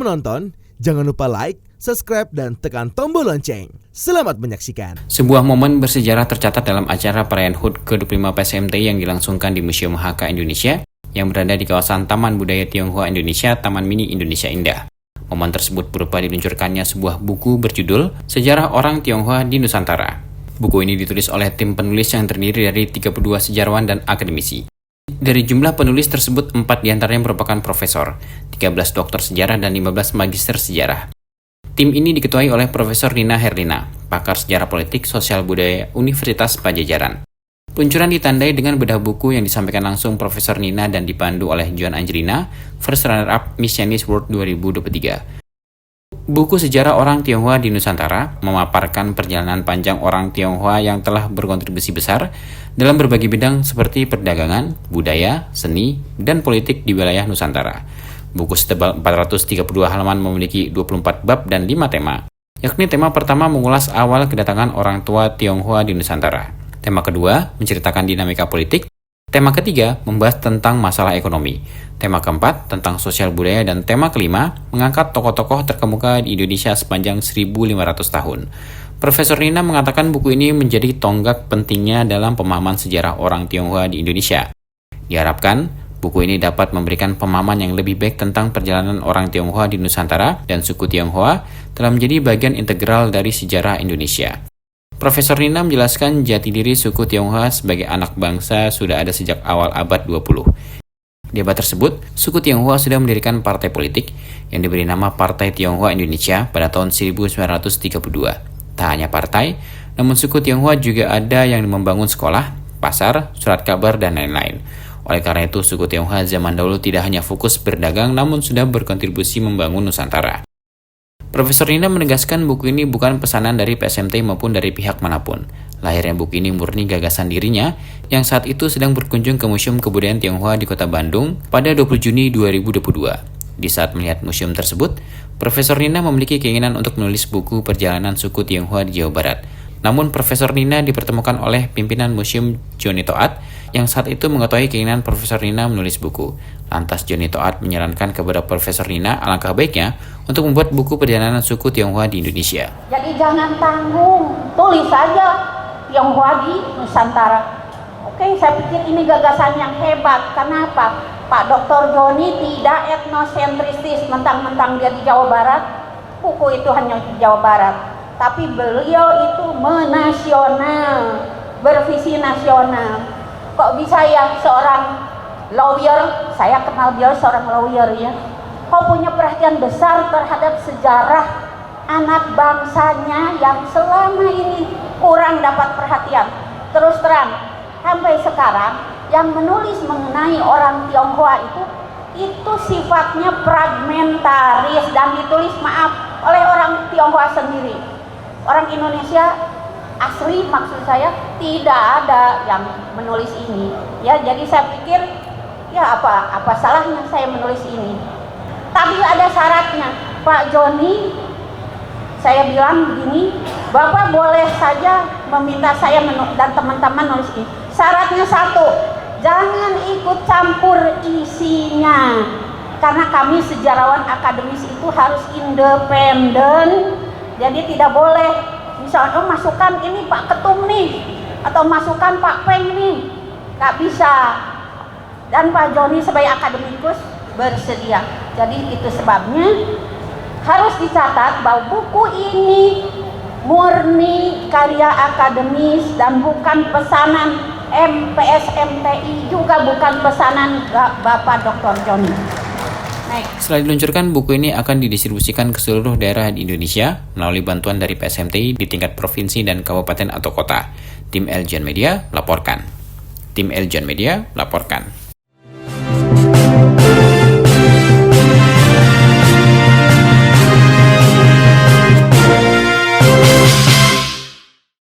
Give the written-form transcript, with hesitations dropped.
menonton, jangan lupa like, subscribe, dan tekan tombol lonceng. Selamat menyaksikan. Sebuah momen bersejarah tercatat dalam acara perayaan HUT ke-25 PSMT yang dilangsungkan di Museum HK Indonesia yang berada di kawasan Taman Budaya Tionghoa Indonesia, Taman Mini Indonesia Indah. Momen tersebut berupa diluncurkannya sebuah buku berjudul Sejarah Orang Tionghoa di Nusantara. Buku ini ditulis oleh tim penulis yang terdiri dari 32 sejarawan dan akademisi. Dari jumlah penulis tersebut, 4 diantaranya merupakan profesor, 13 doktor sejarah, dan 15 magister sejarah. Tim ini diketuai oleh Profesor Nina Herlina, pakar sejarah politik sosial budaya Universitas Pajajaran. Peluncuran ditandai dengan bedah buku yang disampaikan langsung Profesor Nina dan dipandu oleh Joan Angelina, First Runner-up Miss Chinese World 2023. Buku Sejarah Orang Tionghoa di Nusantara memaparkan perjalanan panjang orang Tionghoa yang telah berkontribusi besar dalam berbagai bidang seperti perdagangan, budaya, seni, dan politik di wilayah Nusantara. Buku setebal 432 halaman memiliki 24 bab dan 5 tema, yakni tema pertama mengulas awal kedatangan orang tua Tionghoa di Nusantara. Tema kedua menceritakan dinamika politik. Tema ketiga membahas tentang masalah ekonomi. Tema keempat tentang sosial budaya, dan tema kelima mengangkat tokoh-tokoh terkemuka di Indonesia sepanjang 1.500 tahun. Profesor Nina mengatakan buku ini menjadi tonggak pentingnya dalam pemahaman sejarah orang Tionghoa di Indonesia. Diharapkan buku ini dapat memberikan pemahaman yang lebih baik tentang perjalanan orang Tionghoa di Nusantara dan suku Tionghoa telah menjadi bagian integral dari sejarah Indonesia. Profesor Nina menjelaskan jati diri suku Tionghoa sebagai anak bangsa sudah ada sejak awal abad 20. Di abad tersebut, suku Tionghoa sudah mendirikan partai politik yang diberi nama Partai Tionghoa Indonesia pada tahun 1932. Tak hanya partai, namun suku Tionghoa juga ada yang membangun sekolah, pasar, surat kabar, dan lain-lain. Oleh karena itu, suku Tionghoa zaman dahulu tidak hanya fokus berdagang, namun sudah berkontribusi membangun Nusantara. Profesor Nina menegaskan buku ini bukan pesanan dari PSMT maupun dari pihak manapun. Lahirnya buku ini murni gagasan dirinya yang saat itu sedang berkunjung ke Museum Kebudayaan Tionghoa di Kota Bandung pada 20 Juni 2022. Di saat melihat museum tersebut, Profesor Nina memiliki keinginan untuk menulis buku perjalanan suku Tionghoa di Jawa Barat. Namun Profesor Nina dipertemukan oleh pimpinan Museum Johnny Toat yang saat itu mengetahui keinginan Profesor Nina menulis buku. Lantas Johnny Toat menyarankan kepada Profesor Nina alangkah baiknya untuk membuat buku perjalanan suku Tionghoa di Indonesia. Jadi jangan tanggung, tulis saja Tionghoa di Nusantara. Oke, saya pikir ini gagasan yang hebat. Kenapa? Pak Dr. Johnny tidak etnosentristis, mentang-mentang dia di Jawa Barat, buku itu hanya di Jawa Barat. Tapi beliau itu menasional, bervisi nasional. Kok bisa ya seorang lawyer, saya kenal dia seorang lawyer ya, kok punya perhatian besar terhadap sejarah anak bangsanya yang selama ini kurang dapat perhatian. Terus terang, sampai sekarang yang menulis mengenai orang Tionghoa itu sifatnya fragmentaris dan ditulis oleh orang Tionghoa sendiri. Orang Indonesia asli maksud saya tidak ada yang menulis ini. Ya, jadi saya pikir ya apa salahnya saya menulis ini. Tapi ada syaratnya. Pak Joni, saya bilang begini, Bapak boleh saja meminta saya dan teman-teman nulis ini. Syaratnya satu, jangan ikut campur isinya. Karena kami sejarawan akademis itu harus independen. Jadi tidak boleh misalnya masukkan ini Pak Ketum nih atau masukkan Pak Peng nih, nggak bisa. Dan Pak Joni sebagai akademikus bersedia. Jadi itu sebabnya harus dicatat bahwa buku ini murni karya akademis dan bukan pesanan PSMTI, juga bukan pesanan Bapak Dr. Johnny. Setelah diluncurkan, buku ini akan didistribusikan ke seluruh daerah di Indonesia melalui bantuan dari PSMTI di tingkat provinsi dan kabupaten atau kota. Tim Eljan Media melaporkan.